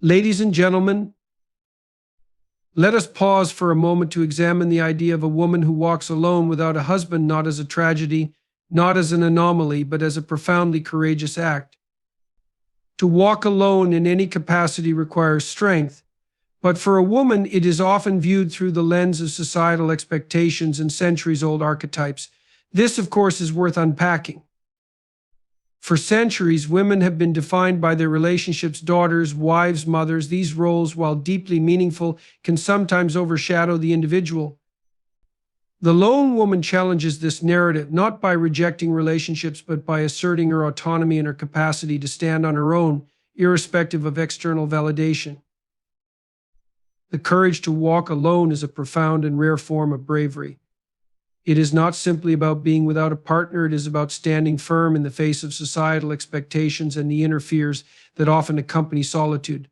Ladies and gentlemen, let us pause for a moment to examine the idea of a woman who walks alone without a husband, not as a tragedy, not as an anomaly, but as a profoundly courageous act. To walk alone in any capacity requires strength, but for a woman it is often viewed through the lens of societal expectations and centuries-old archetypes. This, of course, is worth unpacking. For centuries, women have been defined by their relationships: daughters, wives, mothers. These roles, while deeply meaningful, can sometimes overshadow the individual. The lone woman challenges this narrative, not by rejecting relationships, but by asserting her autonomy and her capacity to stand on her own, irrespective of external validation. The courage to walk alone is a profound and rare form of bravery. It is not simply about being without a partner, it is about standing firm in the face of societal expectations and the inner fears that often accompany solitude.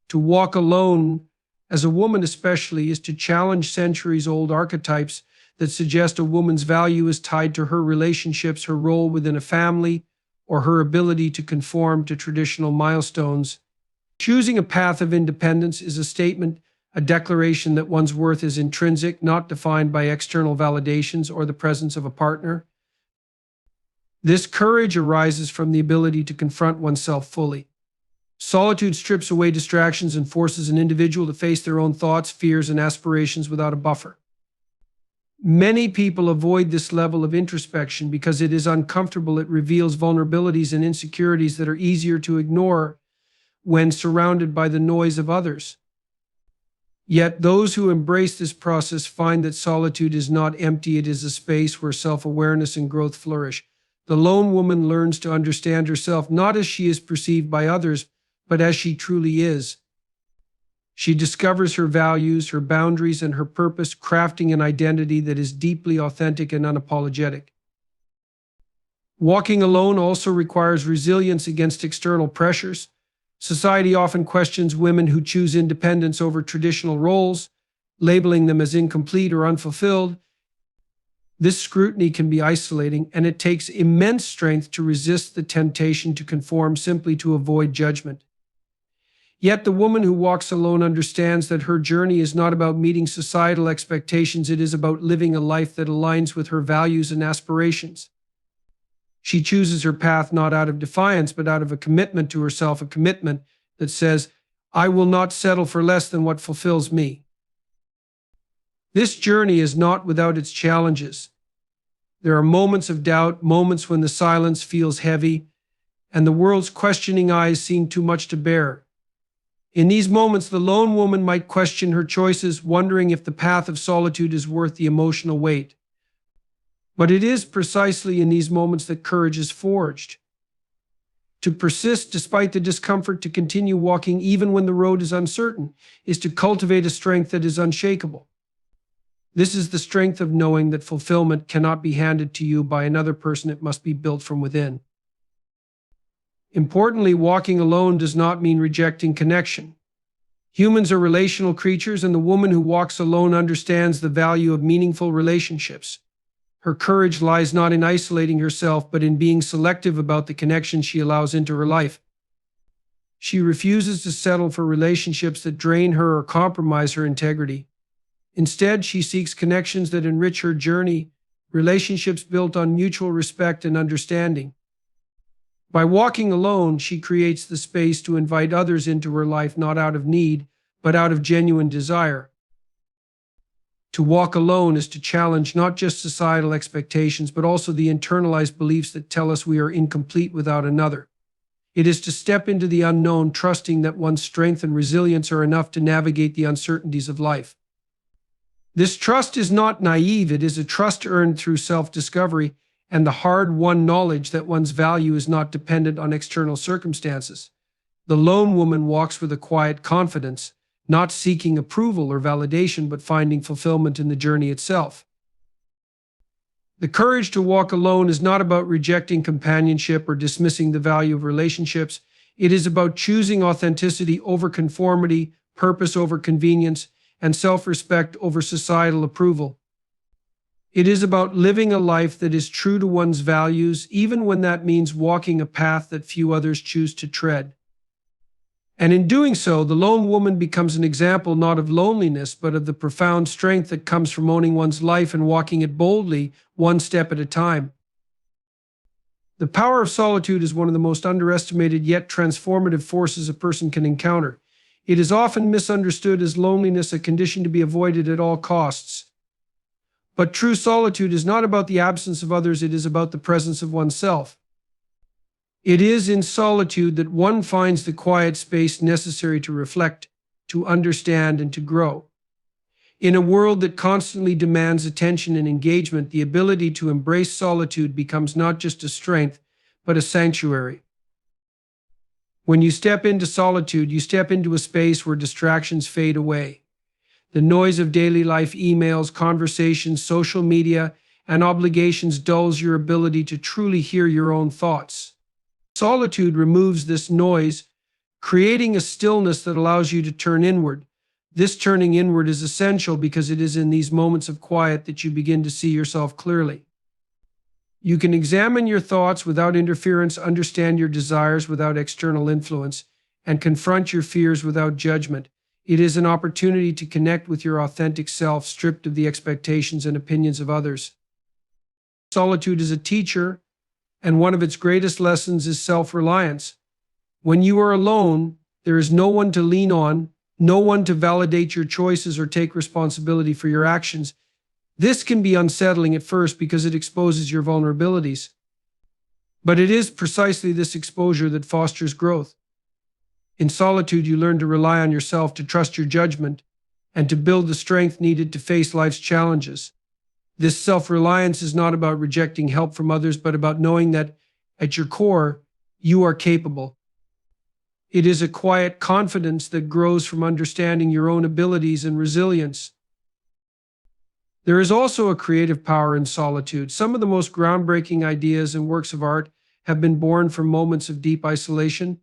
To walk alone, as a woman especially, is to challenge centuries-old archetypes that suggest a woman's value is tied to her relationships, her role within a family, or her ability to conform to traditional milestones. Choosing a path of independence is a statement, a declaration that one's worth is intrinsic, not defined by external validations or the presence of a partner. This courage arises from the ability to confront oneself fully. Solitude strips away distractions and forces an individual to face their own thoughts, fears, and aspirations without a buffer. Many people avoid this level of introspection because it is uncomfortable. It reveals vulnerabilities and insecurities that are easier to ignore when surrounded by the noise of others. Yet those who embrace this process find that solitude is not empty, it is a space where self-awareness and growth flourish. The lone woman learns to understand herself not as she is perceived by others, but as she truly is. She discovers her values, her boundaries, and her purpose, crafting an identity that is deeply authentic and unapologetic. Walking alone also requires resilience against external pressures. Society often questions women who choose independence over traditional roles, labeling them as incomplete or unfulfilled. This scrutiny can be isolating, and it takes immense strength to resist the temptation to conform simply to avoid judgment. Yet the woman who walks alone understands that her journey is not about meeting societal expectations, it is about living a life that aligns with her values and aspirations. She chooses her path not out of defiance, but out of a commitment to herself, a commitment that says, "I will not settle for less than what fulfills me." This journey is not without its challenges. There are moments of doubt, moments when the silence feels heavy, and the world's questioning eyes seem too much to bear. In these moments, the lone woman might question her choices, wondering if the path of solitude is worth the emotional weight. But it is precisely in these moments that courage is forged. To persist despite the discomfort, to continue walking even when the road is uncertain, is to cultivate a strength that is unshakable. This is the strength of knowing that fulfillment cannot be handed to you by another person, it must be built from within. Importantly, walking alone does not mean rejecting connection. Humans are relational creatures, and the woman who walks alone understands the value of meaningful relationships. Her courage lies not in isolating herself, but in being selective about the connections she allows into her life. She refuses to settle for relationships that drain her or compromise her integrity. Instead, she seeks connections that enrich her journey, relationships built on mutual respect and understanding. By walking alone, she creates the space to invite others into her life, not out of need, but out of genuine desire. To walk alone is to challenge not just societal expectations, but also the internalized beliefs that tell us we are incomplete without another. It is to step into the unknown, trusting that one's strength and resilience are enough to navigate the uncertainties of life. This trust is not naive, it is a trust earned through self-discovery and the hard-won knowledge that one's value is not dependent on external circumstances. The lone woman walks with a quiet confidence, not seeking approval or validation, but finding fulfillment in the journey itself. The courage to walk alone is not about rejecting companionship or dismissing the value of relationships. It is about choosing authenticity over conformity, purpose over convenience, and self-respect over societal approval. It is about living a life that is true to one's values, even when that means walking a path that few others choose to tread. And in doing so, the lone woman becomes an example not of loneliness, but of the profound strength that comes from owning one's life and walking it boldly, one step at a time. The power of solitude is one of the most underestimated yet transformative forces a person can encounter. It is often misunderstood as loneliness, a condition to be avoided at all costs. But true solitude is not about the absence of others, it is about the presence of oneself. It is in solitude that one finds the quiet space necessary to reflect, to understand, and to grow. In a world that constantly demands attention and engagement, the ability to embrace solitude becomes not just a strength, but a sanctuary. When you step into solitude, you step into a space where distractions fade away. The noise of daily life, emails, conversations, social media, and obligations dulls your ability to truly hear your own thoughts. Solitude removes this noise, creating a stillness that allows you to turn inward. This turning inward is essential because it is in these moments of quiet that you begin to see yourself clearly. You can examine your thoughts without interference, understand your desires without external influence, and confront your fears without judgment. It is an opportunity to connect with your authentic self, stripped of the expectations and opinions of others. Solitude is a teacher, and one of its greatest lessons is self-reliance. When you are alone, there is no one to lean on, no one to validate your choices or take responsibility for your actions. This can be unsettling at first because it exposes your vulnerabilities. But it is precisely this exposure that fosters growth. In solitude, you learn to rely on yourself, to trust your judgment, and to build the strength needed to face life's challenges. This self-reliance is not about rejecting help from others, but about knowing that, at your core, you are capable. It is a quiet confidence that grows from understanding your own abilities and resilience. There is also a creative power in solitude. Some of the most groundbreaking ideas and works of art have been born from moments of deep isolation.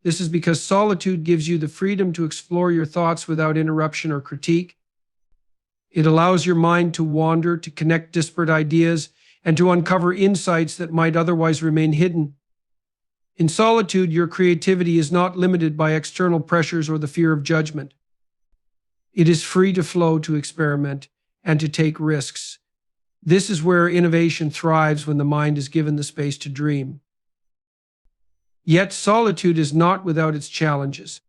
This is because solitude gives you the freedom to explore your thoughts without interruption or critique. It allows your mind to wander, to connect disparate ideas, and to uncover insights that might otherwise remain hidden. In solitude, your creativity is not limited by external pressures or the fear of judgment. It is free to flow, to experiment, and to take risks. This is where innovation thrives, when the mind is given the space to dream. Yet solitude is not without its challenges.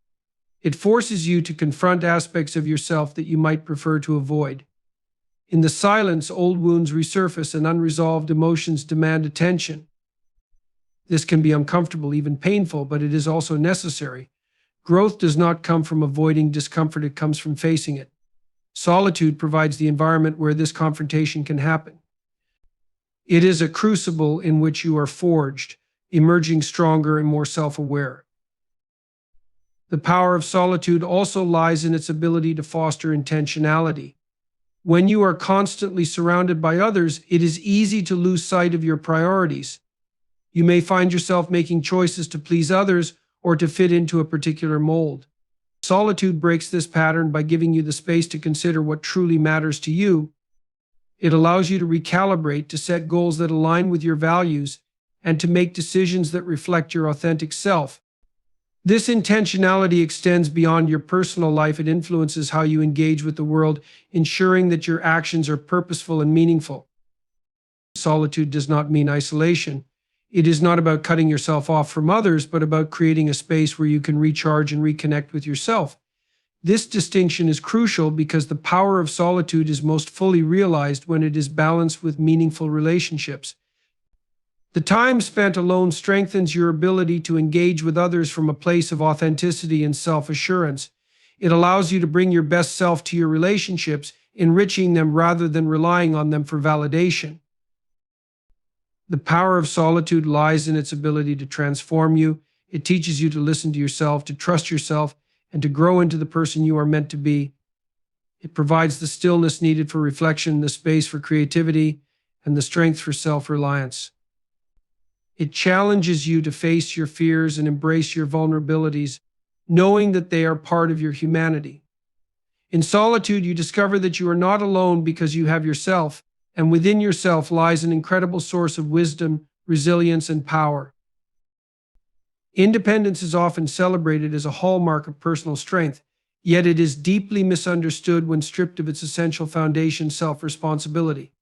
It forces you to confront aspects of yourself that you might prefer to avoid. In the silence, old wounds resurface and unresolved emotions demand attention. This can be uncomfortable, even painful, but it is also necessary. Growth does not come from avoiding discomfort, it comes from facing it. Solitude provides the environment where this confrontation can happen. It is a crucible in which you are forged, emerging stronger and more self-aware. The power of solitude also lies in its ability to foster intentionality. When you are constantly surrounded by others, it is easy to lose sight of your priorities. You may find yourself making choices to please others or to fit into a particular mold. Solitude breaks this pattern by giving you the space to consider what truly matters to you. It allows you to recalibrate, to set goals that align with your values, and to make decisions that reflect your authentic self. This intentionality extends beyond your personal life. It influences how you engage with the world, ensuring that your actions are purposeful and meaningful. Solitude does not mean isolation. It is not about cutting yourself off from others, but about creating a space where you can recharge and reconnect with yourself. This distinction is crucial because the power of solitude is most fully realized when it is balanced with meaningful relationships. The time spent alone strengthens your ability to engage with others from a place of authenticity and self-assurance. It allows you to bring your best self to your relationships, enriching them rather than relying on them for validation. The power of solitude lies in its ability to transform you. It teaches you to listen to yourself, to trust yourself, and to grow into the person you are meant to be. It provides the stillness needed for reflection, the space for creativity, and the strength for self-reliance. It challenges you to face your fears and embrace your vulnerabilities, knowing that they are part of your humanity. In solitude, you discover that you are not alone because you have yourself, and within yourself lies an incredible source of wisdom, resilience, and power. Independence is often celebrated as a hallmark of personal strength, yet it is deeply misunderstood when stripped of its essential foundation, self-responsibility.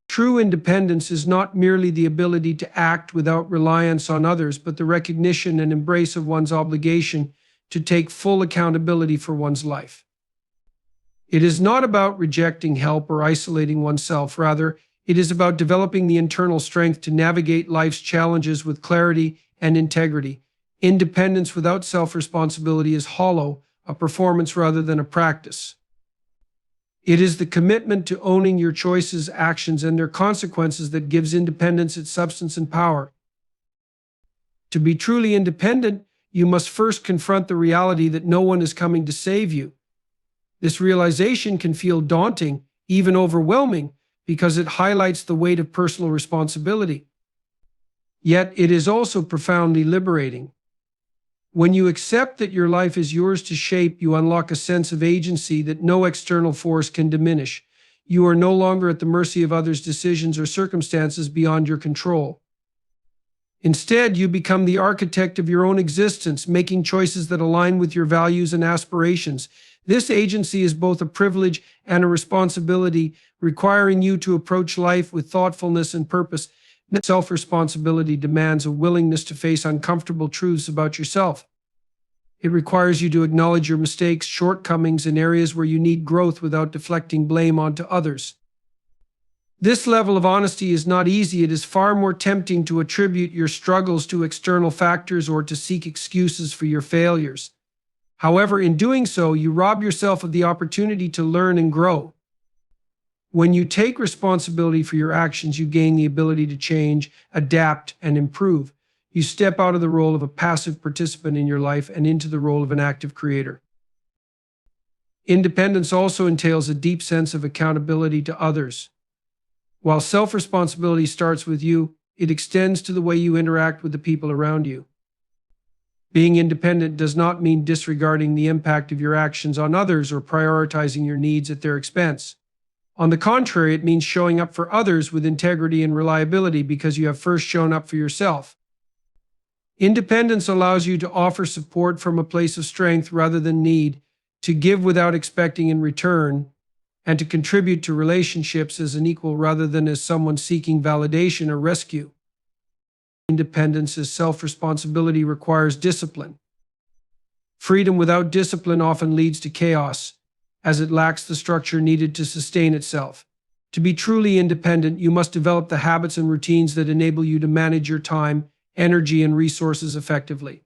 True independence is not merely the ability to act without reliance on others, but the recognition and embrace of one's obligation to take full accountability for one's life. It is not about rejecting help or isolating oneself. Rather, it is about developing the internal strength to navigate life's challenges with clarity and integrity. Independence without self-responsibility is hollow, a performance rather than a practice. It is the commitment to owning your choices, actions, and their consequences that gives independence its substance and power. To be truly independent, you must first confront the reality that no one is coming to save you. This realization can feel daunting, even overwhelming, because it highlights the weight of personal responsibility. Yet it is also profoundly liberating. When you accept that your life is yours to shape, you unlock a sense of agency that no external force can diminish. You are no longer at the mercy of others' decisions or circumstances beyond your control. Instead, you become the architect of your own existence, making choices that align with your values and aspirations. This agency is both a privilege and a responsibility, requiring you to approach life with thoughtfulness and purpose. Self-responsibility demands a willingness to face uncomfortable truths about yourself. It requires you to acknowledge your mistakes, shortcomings, and areas where you need growth without deflecting blame onto others. This level of honesty is not easy. It is far more tempting to attribute your struggles to external factors or to seek excuses for your failures. However, in doing so, you rob yourself of the opportunity to learn and grow. When you take responsibility for your actions, you gain the ability to change, adapt, and improve. You step out of the role of a passive participant in your life and into the role of an active creator. Independence also entails a deep sense of accountability to others. While self-responsibility starts with you, it extends to the way you interact with the people around you. Being independent does not mean disregarding the impact of your actions on others or prioritizing your needs at their expense. On the contrary, it means showing up for others with integrity and reliability because you have first shown up for yourself. Independence allows you to offer support from a place of strength rather than need, to give without expecting in return, and to contribute to relationships as an equal rather than as someone seeking validation or rescue. Independence as self-responsibility requires discipline. Freedom without discipline often leads to chaos, as it lacks the structure needed to sustain itself. To be truly independent, you must develop the habits and routines that enable you to manage your time, energy, and resources effectively.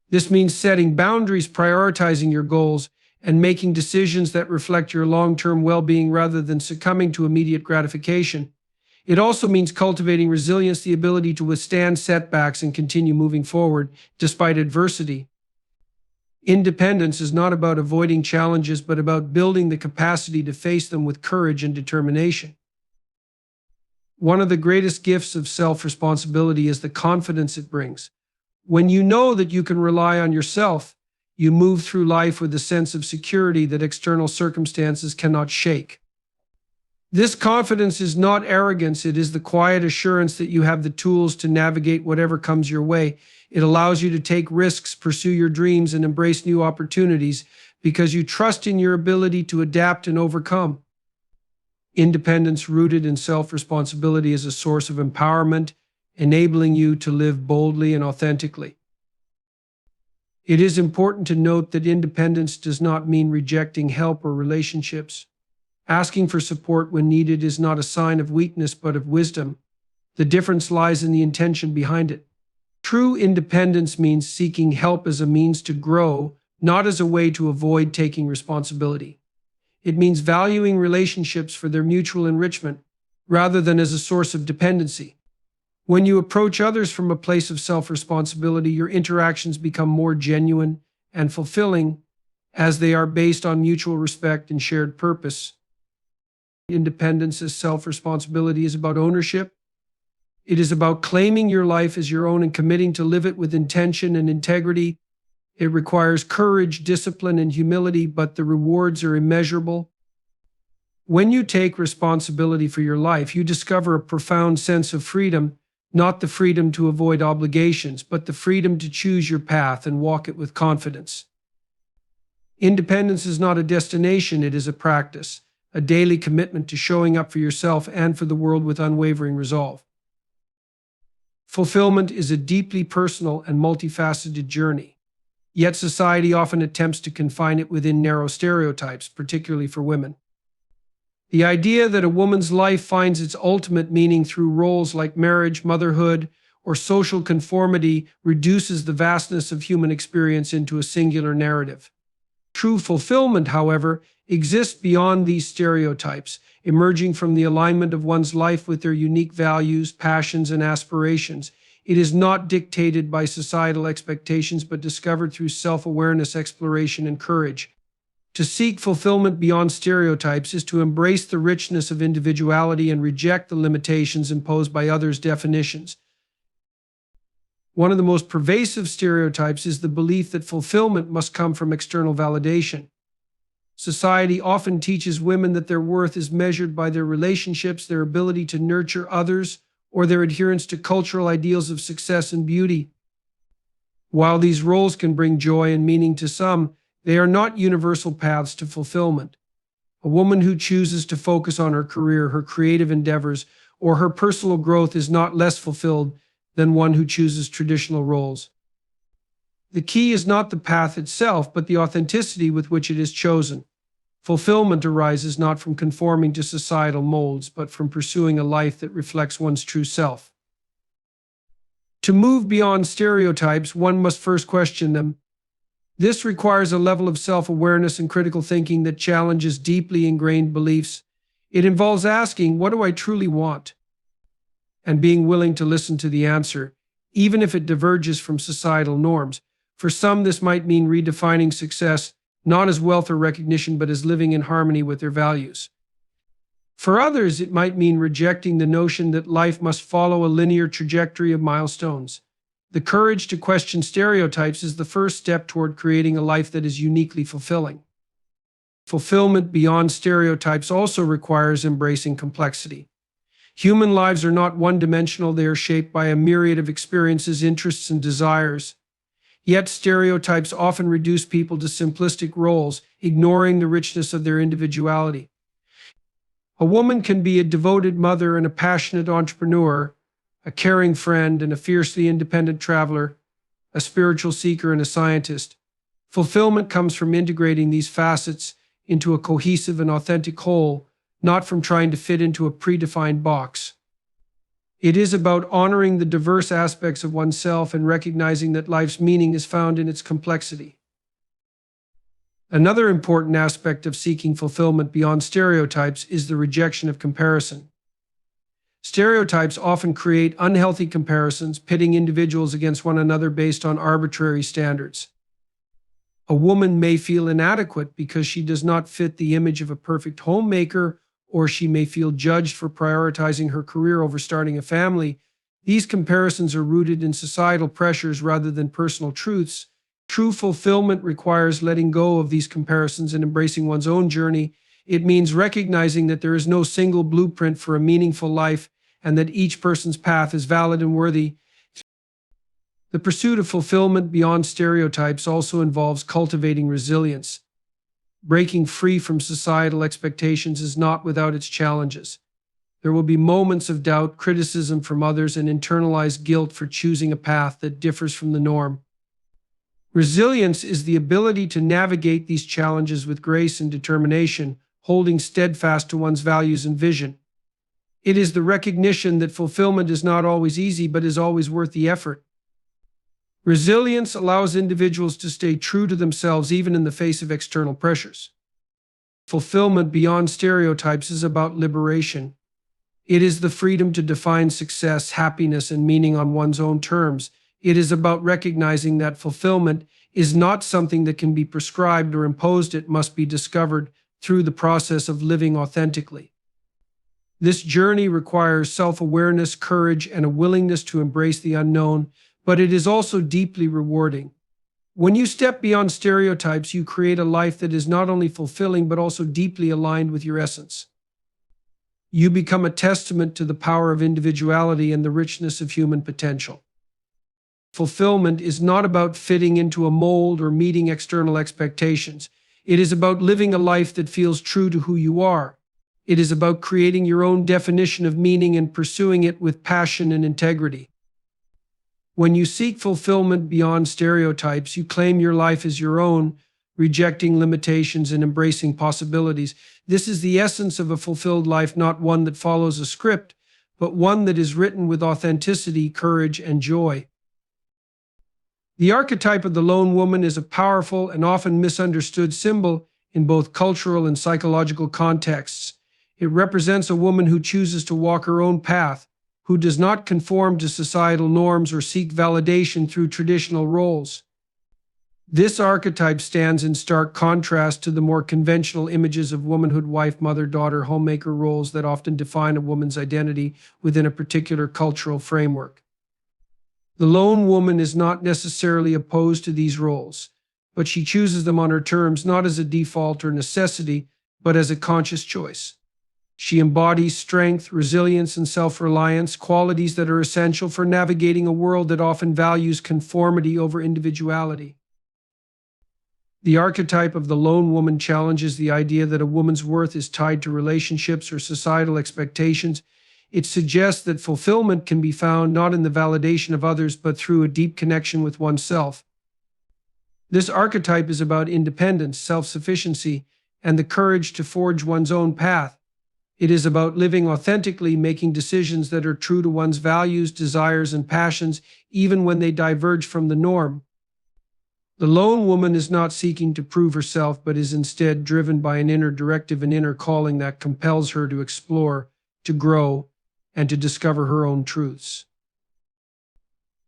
This means setting boundaries, prioritizing your goals, and making decisions that reflect your long-term well-being rather than succumbing to immediate gratification. It also means cultivating resilience, the ability to withstand setbacks and continue moving forward despite adversity. Independence is not about avoiding challenges, but about building the capacity to face them with courage and determination. One of the greatest gifts of self-responsibility is the confidence it brings. When you know that you can rely on yourself, you move through life with a sense of security that external circumstances cannot shake. This confidence is not arrogance, it is the quiet assurance that you have the tools to navigate whatever comes your way. It allows you to take risks, pursue your dreams, and embrace new opportunities because you trust in your ability to adapt and overcome. Independence rooted in self-responsibility is a source of empowerment, enabling you to live boldly and authentically. It is important to note that independence does not mean rejecting help or relationships. Asking for support when needed is not a sign of weakness but of wisdom. The difference lies in the intention behind it. True independence means seeking help as a means to grow, not as a way to avoid taking responsibility. It means valuing relationships for their mutual enrichment, rather than as a source of dependency. When you approach others from a place of self-responsibility, your interactions become more genuine and fulfilling, as they are based on mutual respect and shared purpose. Independence as self-responsibility is about ownership. It is about claiming your life as your own and committing to live it with intention and integrity. It requires courage, discipline, and humility, but the rewards are immeasurable. When you take responsibility for your life, you discover a profound sense of freedom not the freedom to avoid obligations, but the freedom to choose your path and walk it with confidence. Independence is not a destination, it is a practice, a daily commitment to showing up for yourself and for the world with unwavering resolve. Fulfillment is a deeply personal and multifaceted journey, yet society often attempts to confine it within narrow stereotypes, particularly for women. The idea that a woman's life finds its ultimate meaning through roles like marriage, motherhood, or social conformity reduces the vastness of human experience into a singular narrative. True fulfillment, however, exists beyond these stereotypes, emerging from the alignment of one's life with their unique values, passions, and aspirations. It is not dictated by societal expectations, but discovered through self-awareness, exploration, and courage. To seek fulfillment beyond stereotypes is to embrace the richness of individuality and reject the limitations imposed by others' definitions. One of the most pervasive stereotypes is the belief that fulfillment must come from external validation. Society often teaches women that their worth is measured by their relationships, their ability to nurture others, or their adherence to cultural ideals of success and beauty. While these roles can bring joy and meaning to some, they are not universal paths to fulfillment. A woman who chooses to focus on her career, her creative endeavors, or her personal growth is not less fulfilled than one who chooses traditional roles. The key is not the path itself, but the authenticity with which it is chosen. Fulfillment arises not from conforming to societal molds, but from pursuing a life that reflects one's true self. To move beyond stereotypes, one must first question them. This requires a level of self-awareness and critical thinking that challenges deeply ingrained beliefs. It involves asking, what do I truly want? And being willing to listen to the answer, even if it diverges from societal norms. For some, this might mean redefining success, not as wealth or recognition, but as living in harmony with their values. For others, it might mean rejecting the notion that life must follow a linear trajectory of milestones. The courage to question stereotypes is the first step toward creating a life that is uniquely fulfilling. Fulfillment beyond stereotypes also requires embracing complexity. Human lives are not one-dimensional, they are shaped by a myriad of experiences, interests, and desires. Yet stereotypes often reduce people to simplistic roles, ignoring the richness of their individuality. A woman can be a devoted mother and a passionate entrepreneur, a caring friend and a fiercely independent traveler, a spiritual seeker and a scientist. Fulfillment comes from integrating these facets into a cohesive and authentic whole, not from trying to fit into a predefined box. It is about honoring the diverse aspects of oneself and recognizing that life's meaning is found in its complexity. Another important aspect of seeking fulfillment beyond stereotypes is the rejection of comparison. Stereotypes often create unhealthy comparisons, pitting individuals against one another based on arbitrary standards. A woman may feel inadequate because she does not fit the image of a perfect homemaker, or she may feel judged for prioritizing her career over starting a family. These comparisons are rooted in societal pressures rather than personal truths. True fulfillment requires letting go of these comparisons and embracing one's own journey. It means recognizing that there is no single blueprint for a meaningful life and that each person's path is valid and worthy. The pursuit of fulfillment beyond stereotypes also involves cultivating resilience. Breaking free from societal expectations is not without its challenges. There will be moments of doubt, criticism from others, and internalized guilt for choosing a path that differs from the norm. Resilience is the ability to navigate these challenges with grace and determination, holding steadfast to one's values and vision. It is the recognition that fulfillment is not always easy, but is always worth the effort. Resilience allows individuals to stay true to themselves even in the face of external pressures. Fulfillment beyond stereotypes is about liberation. It is the freedom to define success, happiness, and meaning on one's own terms. It is about recognizing that fulfillment is not something that can be prescribed or imposed. It must be discovered through the process of living authentically. This journey requires self-awareness, courage, and a willingness to embrace the unknown, but it is also deeply rewarding. When you step beyond stereotypes, you create a life that is not only fulfilling but also deeply aligned with your essence. You become a testament to the power of individuality and the richness of human potential. Fulfillment is not about fitting into a mold or meeting external expectations. It is about living a life that feels true to who you are. It is about creating your own definition of meaning and pursuing it with passion and integrity. When you seek fulfillment beyond stereotypes, you claim your life as your own, rejecting limitations and embracing possibilities. This is the essence of a fulfilled life, not one that follows a script, but one that is written with authenticity, courage, and joy. The archetype of the lone woman is a powerful and often misunderstood symbol in both cultural and psychological contexts. It represents a woman who chooses to walk her own path, who does not conform to societal norms or seek validation through traditional roles. This archetype stands in stark contrast to the more conventional images of womanhood, wife, mother, daughter, homemaker roles that often define a woman's identity within a particular cultural framework. The lone woman is not necessarily opposed to these roles, but she chooses them on her terms, not as a default or necessity, but as a conscious choice. She embodies strength, resilience, and self-reliance, qualities that are essential for navigating a world that often values conformity over individuality. The archetype of the lone woman challenges the idea that a woman's worth is tied to relationships or societal expectations. It suggests that fulfillment can be found not in the validation of others, but through a deep connection with oneself. This archetype is about independence, self-sufficiency, and the courage to forge one's own path. It is about living authentically, making decisions that are true to one's values, desires, and passions, even when they diverge from the norm. The lone woman is not seeking to prove herself, but is instead driven by an inner directive, an inner calling that compels her to explore, to grow, and to discover her own truths.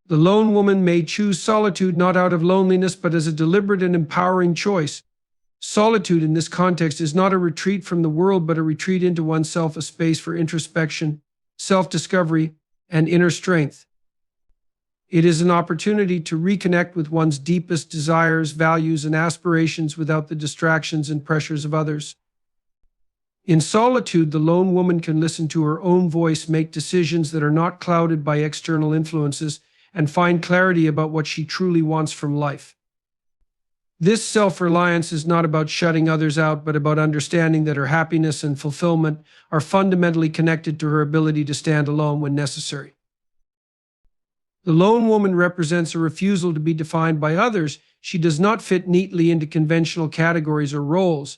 The lone woman may choose solitude not out of loneliness, but as a deliberate and empowering choice. Solitude in this context is not a retreat from the world, but a retreat into oneself, a space for introspection, self-discovery, and inner strength. It is an opportunity to reconnect with one's deepest desires, values, and aspirations without the distractions and pressures of others. In solitude, the lone woman can listen to her own voice, make decisions that are not clouded by external influences, and find clarity about what she truly wants from life. This self-reliance is not about shutting others out, but about understanding that her happiness and fulfillment are fundamentally connected to her ability to stand alone when necessary. The lone woman represents a refusal to be defined by others. She does not fit neatly into conventional categories or roles.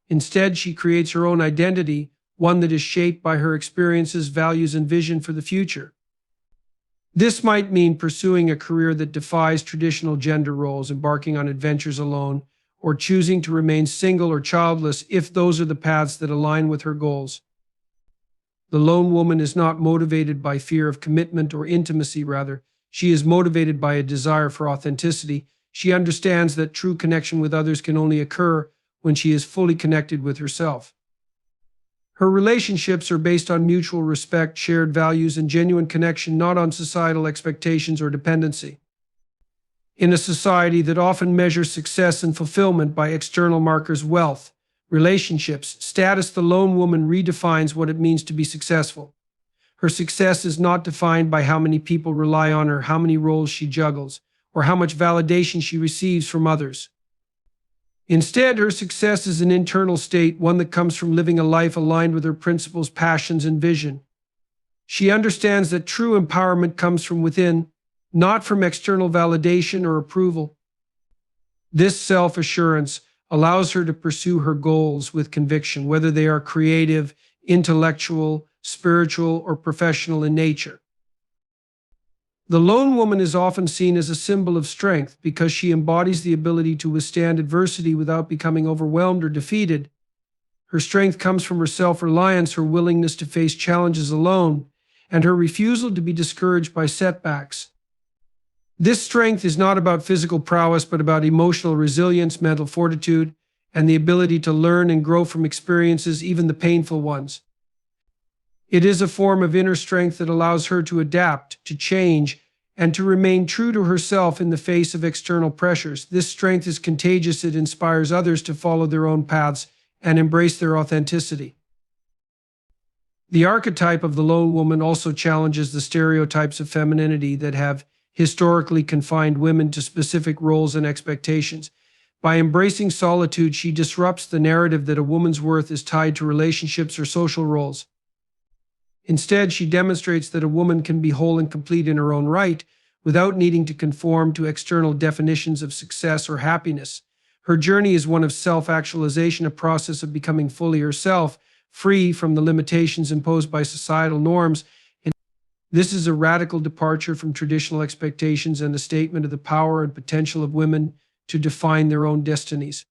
Instead, she creates her own identity, one that is shaped by her experiences, values, and vision for the future. This might mean pursuing a career that defies traditional gender roles, embarking on adventures alone, or choosing to remain single or childless if those are the paths that align with her goals. The lone woman is not motivated by fear of commitment or intimacy, rather, she is motivated by a desire for authenticity. She understands that true connection with others can only occur when she is fully connected with herself. Her relationships are based on mutual respect, shared values, and genuine connection, not on societal expectations or dependency. In a society that often measures success and fulfillment by external markers, wealth, relationships, status, the lone woman redefines what it means to be successful. Her success is not defined by how many people rely on her, how many roles she juggles, or how much validation she receives from others. Instead, her success is an internal state, one that comes from living a life aligned with her principles, passions, and vision. She understands that true empowerment comes from within, not from external validation or approval. This self-assurance allows her to pursue her goals with conviction, whether they are creative, intellectual, spiritual, or professional in nature. The lone woman is often seen as a symbol of strength because she embodies the ability to withstand adversity without becoming overwhelmed or defeated. Her strength comes from her self-reliance, her willingness to face challenges alone, and her refusal to be discouraged by setbacks. This strength is not about physical prowess, but about emotional resilience, mental fortitude, and the ability to learn and grow from experiences, even the painful ones. It is a form of inner strength that allows her to adapt, to change, and to remain true to herself in the face of external pressures. This strength is contagious. It inspires others to follow their own paths and embrace their authenticity. The archetype of the lone woman also challenges the stereotypes of femininity that have historically confined women to specific roles and expectations. By embracing solitude, she disrupts the narrative that a woman's worth is tied to relationships or social roles. Instead, she demonstrates that a woman can be whole and complete in her own right without needing to conform to external definitions of success or happiness. Her journey is one of self-actualization, a process of becoming fully herself, free from the limitations imposed by societal norms. And this is a radical departure from traditional expectations and a statement of the power and potential of women to define their own destinies.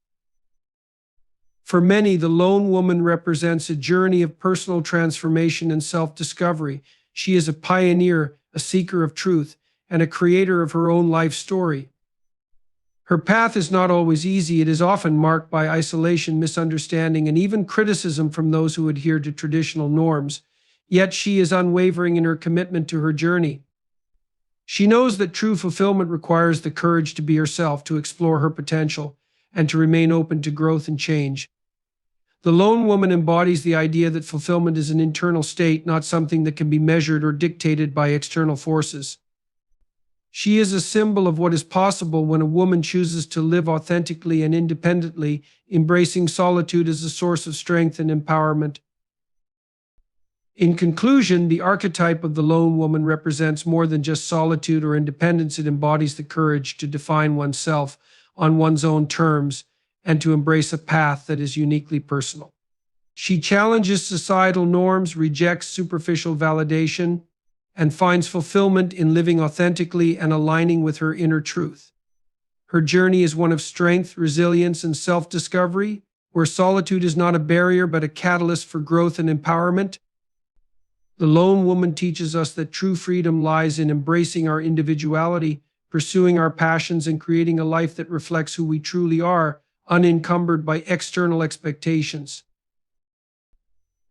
For many, the lone woman represents a journey of personal transformation and self-discovery. She is a pioneer, a seeker of truth, and a creator of her own life story. Her path is not always easy. It is often marked by isolation, misunderstanding, and even criticism from those who adhere to traditional norms. Yet she is unwavering in her commitment to her journey. She knows that true fulfillment requires the courage to be herself, to explore her potential, and to remain open to growth and change. The lone woman embodies the idea that fulfillment is an internal state, not something that can be measured or dictated by external forces. She is a symbol of what is possible when a woman chooses to live authentically and independently, embracing solitude as a source of strength and empowerment. In conclusion, the archetype of the lone woman represents more than just solitude or independence. It embodies the courage to define oneself on one's own terms and to embrace a path that is uniquely personal. She challenges societal norms, rejects superficial validation, and finds fulfillment in living authentically and aligning with her inner truth. Her journey is one of strength, resilience, and self-discovery, where solitude is not a barrier but a catalyst for growth and empowerment. The lone woman teaches us that true freedom lies in embracing our individuality, pursuing our passions, and creating a life that reflects who we truly are, unencumbered by external expectations.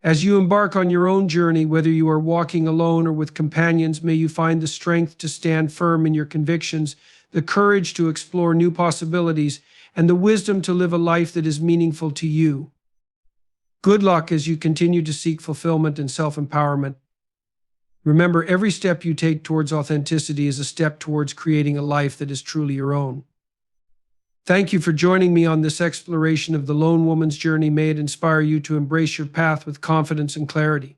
As you embark on your own journey, whether you are walking alone or with companions, may you find the strength to stand firm in your convictions, the courage to explore new possibilities, and the wisdom to live a life that is meaningful to you. Good luck as you continue to seek fulfillment and self-empowerment. Remember, every step you take towards authenticity is a step towards creating a life that is truly your own. Thank you for joining me on this exploration of the lone woman's journey. May it inspire you to embrace your path with confidence and clarity.